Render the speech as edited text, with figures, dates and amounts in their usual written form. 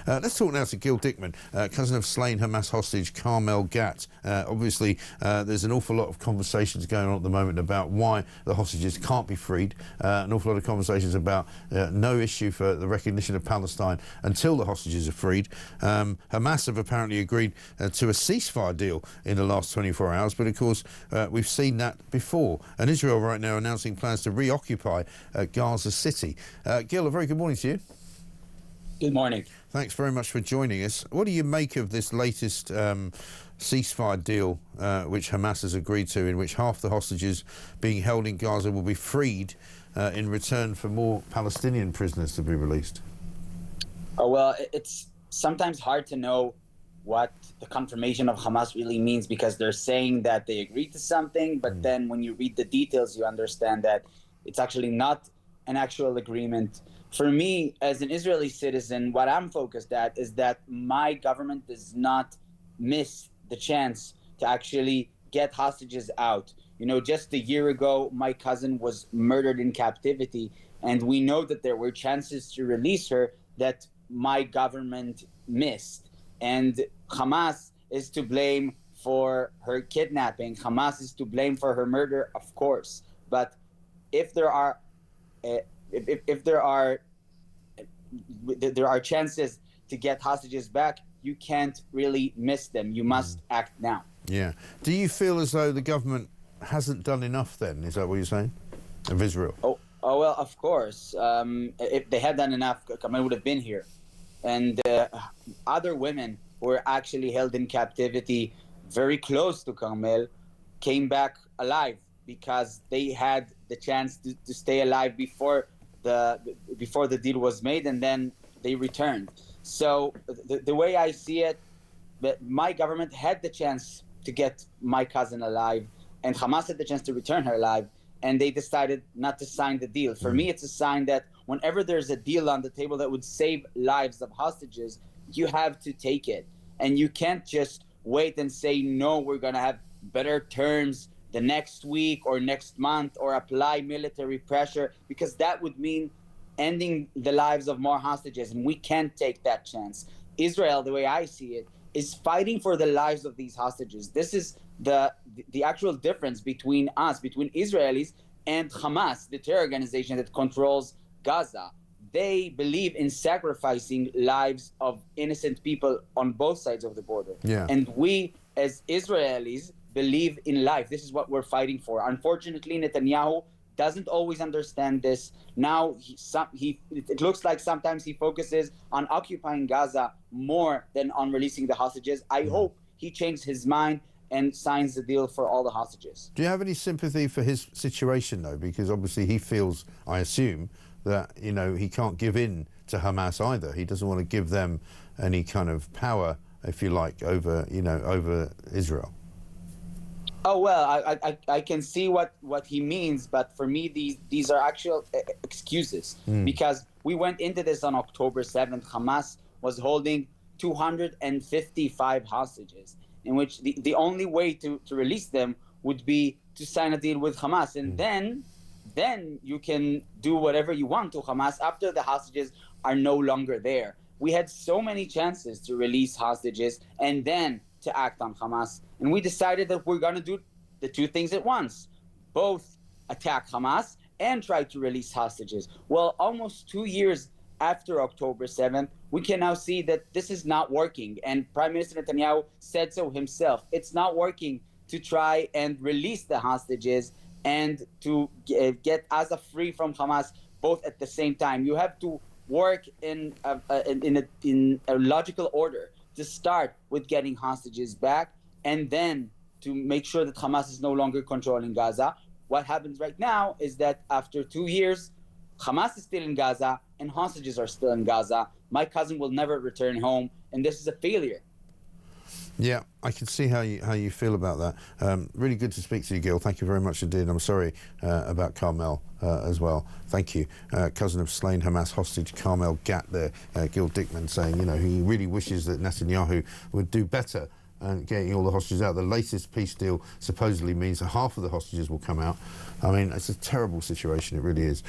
Let's talk now to Gil Dickmann, cousin of slain Hamas hostage Carmel Gat. Obviously, there's an awful lot of conversations going on at the moment about why the hostages can't be freed. An awful lot of conversations about no issue for the recognition of Palestine until the hostages are freed. Hamas have apparently agreed to a ceasefire deal in the last 24 hours, but of course we've seen that before. And Israel right now announcing plans to reoccupy Gaza City. Gil, a very good morning to you. Good morning. Thanks very much for joining us. What do you make of this latest ceasefire deal which Hamas has agreed to, in which half the hostages being held in Gaza will be freed in return for more Palestinian prisoners to be released? Oh, well, it's sometimes hard to know what the confirmation of Hamas really means, because they're saying that they agreed to something, but then when you read the details, you understand that it's actually not an actual agreement. For me, as an Israeli citizen, what I'm focused at is that my government does not miss the chance to actually get hostages out. You know, just a year ago, my cousin was murdered in captivity, and we know that there were chances to release her that my government missed. And Hamas is to blame for her kidnapping. Hamas is to blame for her murder, of course. But if there are there are chances to get hostages back, you can't really miss them. You must act now. Yeah. Do you feel as though the government hasn't done enough then? Is that what you're saying? Of Israel? Oh well, of course. If they had done enough, Carmel would have been here. And other women who were actually held in captivity very close to Carmel came back alive because they had the chance to stay alive before the deal was made, and then they returned. So the way I see it, that my government had the chance to get my cousin alive, and Hamas had the chance to return her alive, and they decided not to sign the deal. For me, it's a sign that whenever there's a deal on the table that would save lives of hostages, you have to take it. And you can't just wait and say, no, we're going to have better terms the next week or next month, or apply military pressure, because that would mean ending the lives of more hostages, and we can't take that chance. Israel, the way I see it, is fighting for the lives of these hostages. This is the actual difference between us, between Israelis and Hamas, the terror organization that controls Gaza. They believe in sacrificing lives of innocent people on both sides of the border. Yeah. And we, as Israelis, believe in life. This is what we're fighting for. Unfortunately, Netanyahu doesn't always understand this. Now, it looks like sometimes he focuses on occupying Gaza more than on releasing the hostages. I hope he changes his mind and signs the deal for all the hostages. Do you have any sympathy for his situation, though? Because obviously he feels, I assume, that, you know, he can't give in to Hamas either. He doesn't want to give them any kind of power, if you like, over, you know, over Israel. Oh, well, I can see what he means, but for me, these are actual excuses, because we went into this on October 7th. Hamas was holding 255 hostages, in which the only way to release them would be to sign a deal with Hamas. And then you can do whatever you want to Hamas after the hostages are no longer there. We had so many chances to release hostages and then to act on Hamas. And we decided that we're going to do the two things at once, both attack Hamas and try to release hostages. Well, almost 2 years after October 7th, we can now see that this is not working. And Prime Minister Netanyahu said so himself. It's not working to try and release the hostages and to get Gaza free from Hamas both at the same time. You have to work in a logical order, to start with getting hostages back, and then to make sure that Hamas is no longer controlling Gaza. What happens right now is that after 2 years, Hamas is still in Gaza and hostages are still in Gaza. My cousin will never return home, and this is a failure. Yeah, I can see how you feel about that. Really good to speak to you, Gil. Thank you very much indeed. I'm sorry about Carmel as well. Thank you. Cousin of slain Hamas hostage Carmel Gat there, Gil Dickmann, saying, you know, he really wishes that Netanyahu would do better getting all the hostages out. The latest peace deal supposedly means that half of the hostages will come out. I mean, it's a terrible situation, it really is.